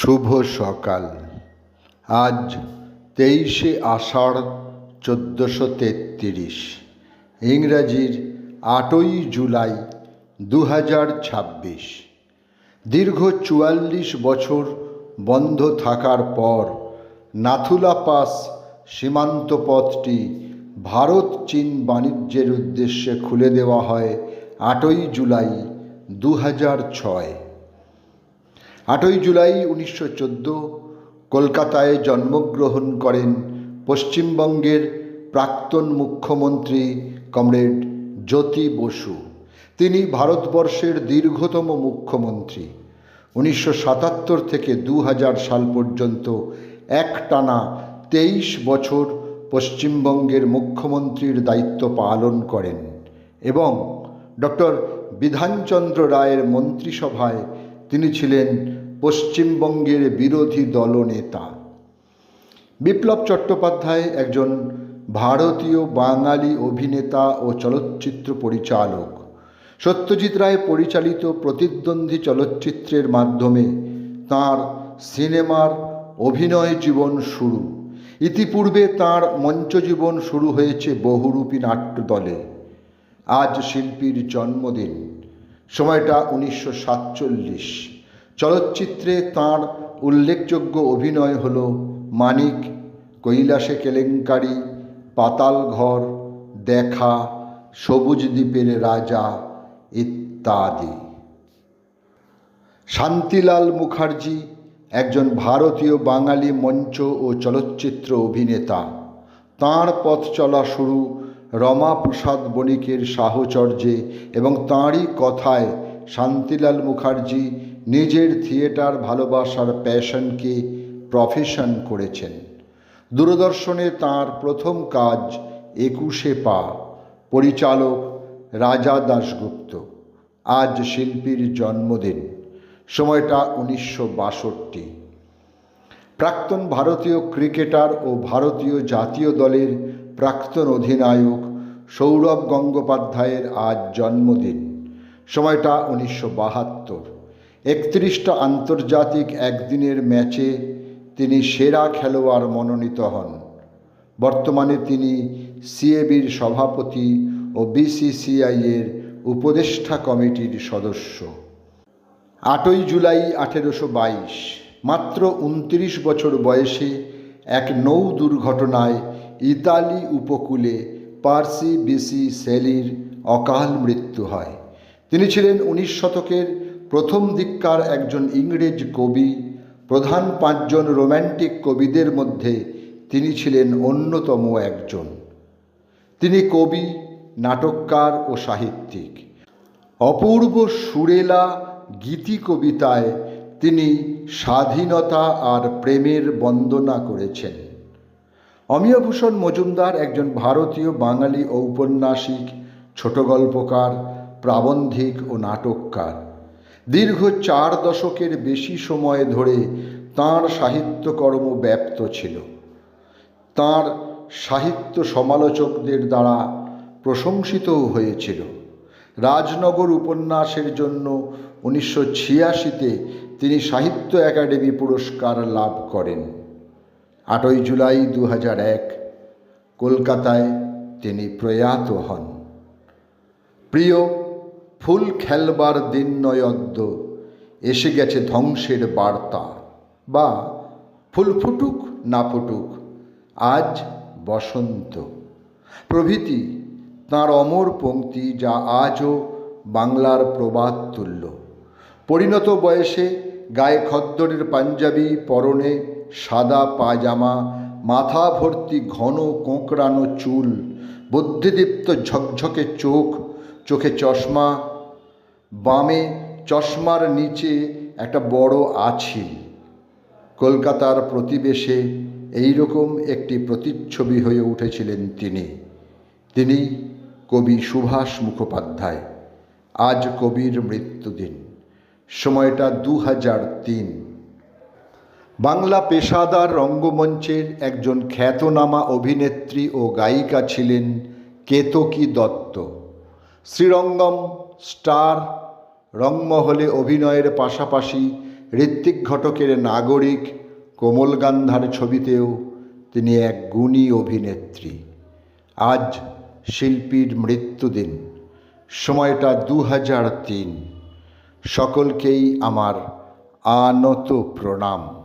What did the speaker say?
শুভ সকাল। আজ 23শে আষাঢ় 1433, ইংরাজির 8ই জুলাই 2026। দীর্ঘ 44 বছর বন্ধ থাকার পর নাথুলা পাস সীমান্ত পথটি ভারত চীন বাণিজ্যের উদ্দেশ্যে খুলে দেওয়া হয় 8ই জুলাই 2006। 8ই জুলাই 1914 কলকাতায় জন্মগ্রহণ করেন পশ্চিমবঙ্গের প্রাক্তন মুখ্যমন্ত্রী কমরেড জ্যোতি বসু। তিনি ভারতবর্ষের দীর্ঘতম মুখ্যমন্ত্রী। 1977 থেকে 2000 সাল পর্যন্ত একটানা 23 বছর পশ্চিমবঙ্গের মুখ্যমন্ত্রীর দায়িত্ব পালন করেন এবং ডক্টর বিধানচন্দ্র রায়ের মন্ত্রিসভায় তিনি ছিলেন পশ্চিমবঙ্গের বিরোধী দলনেতা। বিপ্লব চট্টোপাধ্যায় একজন ভারতীয় বাঙালি অভিনেতা ও চলচ্চিত্র পরিচালক। সত্যজিৎ রায় পরিচালিত প্রতিদ্বন্দ্বী চলচ্চিত্রের মাধ্যমে তাঁর সিনেমার অভিনয় জীবন শুরু। ইতিপূর্বে তাঁর মঞ্চ জীবন শুরু হয়েছে বহুরূপী নাট্যদলে। আজ শিল্পীর জন্মদিন, সময়টা 1947। চলচ্চিত্রে তাঁর উল্লেখযোগ্য অভিনয় হল মানিক, কৈলাসে কেলেঙ্কারি, পাতাল ঘর, দেখা, সবুজ দ্বীপের রাজা ইত্যাদি। শান্তিলাল মুখার্জি একজন ভারতীয় বাঙালি মঞ্চ ও চলচ্চিত্র অভিনেতা। তাঁর পথ চলা শুরু রমাপ্রসাদ বণিকের সাহচর্যে এবং তাঁরই কথায় শান্তিলাল মুখার্জি নিজের থিয়েটার ভালোবাসার প্যাশনকে প্রফেশন করেছেন। দূরদর্শনে তাঁর প্রথম কাজ 21শে পা, পরিচালক রাজা দাশগুপ্ত। আজ শিল্পীর জন্মদিন, সময়টা 1962। প্রাক্তন ভারতীয় ক্রিকেটার ও ভারতীয় জাতীয় দলের প্রাক্তন অধিনায়ক সৌরভ গঙ্গোপাধ্যায়ের আজ জন্মদিন, সময়টা 1972। 31টা আন্তর্জাতিক একদিনের ম্যাচে তিনি সেরা খেলোয়াড় মনোনীত হন। বর্তমানে তিনি সিএবির সভাপতি ও বিসিসিআইয়ের উপদেষ্টা কমিটির সদস্য। 8ই জুলাই 1822, মাত্র 29 বছর বয়সে এক নৌ দুর্ঘটনায় ইতালি উপকূলে পার্সি বিসি শেলির অকাল মৃত্যু হয়। তিনি ছিলেন 19 শতকের প্রথম দিককার একজন ইংরেজ কবি। প্রধান 5 জন রোম্যান্টিক কবিদের মধ্যে তিনি ছিলেন অন্যতম একজন। তিনি কবি, নাটককার ও সাহিত্যিক। অপূর্ব সুরেলা গীতি কবিতায় তিনি স্বাধীনতা আর প্রেমের বন্দনা করেছেন। অমিয়ভূষণ মজুমদার একজন ভারতীয় বাঙালি ঔপন্যাসিক, ছোট গল্পকার, প্রাবন্ধিক ও নাটককার। দীর্ঘ 4 দশকের বেশি সময় ধরে তাঁর সাহিত্যকর্ম ব্যাপ্ত ছিল। তাঁর সাহিত্য সমালোচকদের দ্বারা প্রশংসিতও হয়েছিল। রাজনগর উপন্যাসের জন্য 1986-তে তিনি সাহিত্য একাডেমি পুরস্কার লাভ করেন। 8ই জুলাই 2001 কলকাতায় তিনি প্রয়াত হন। প্রিয়, ফুল খেলবার দিন নয়দ্য, এসে গেছে ধ্বংসের বার্তা, বা ফুল ফুটুক না ফুটুক, আজ বসন্ত প্রভৃতি তাঁর অমর পংক্তি, যা আজও বাংলার প্রবাদ তুল্য। পরিণত বয়সে গায়ে খদ্দরের পাঞ্জাবি, পরনে সাদা পায়জামা, মাথা ভর্তি ঘন কোঁকড়ানো চুল, বুদ্ধিদীপ্ত ঝকঝকে চোখ, চোখে চশমা, বামে চশমার নিচে একটা বড় আঁচিল। কলকাতার প্রতিবেশে এইরকম একটি প্রতিচ্ছবি হয়ে উঠেছিলেন তিনি কবি সুভাষ মুখোপাধ্যায়। আজ কবির মৃত্যুদিন, সময়টা 2003। বাংলা পেশাদার রঙ্গমঞ্চের একজন খ্যাতনামা অভিনেত্রী ও গায়িকা ছিলেন কেতকী দত্ত। শ্রীরঙ্গম, স্টার, রংমহলে অভিনয়ের পাশাপাশি ঋত্বিক ঘটকের নাগরিক, কোমল গান্ধার ছবিতেও তিনি এক গুণী অভিনেত্রী। আজ শিল্পীর মৃত্যুদিন, সময়টা 2003। সকলকেই আমার আনত প্রণাম।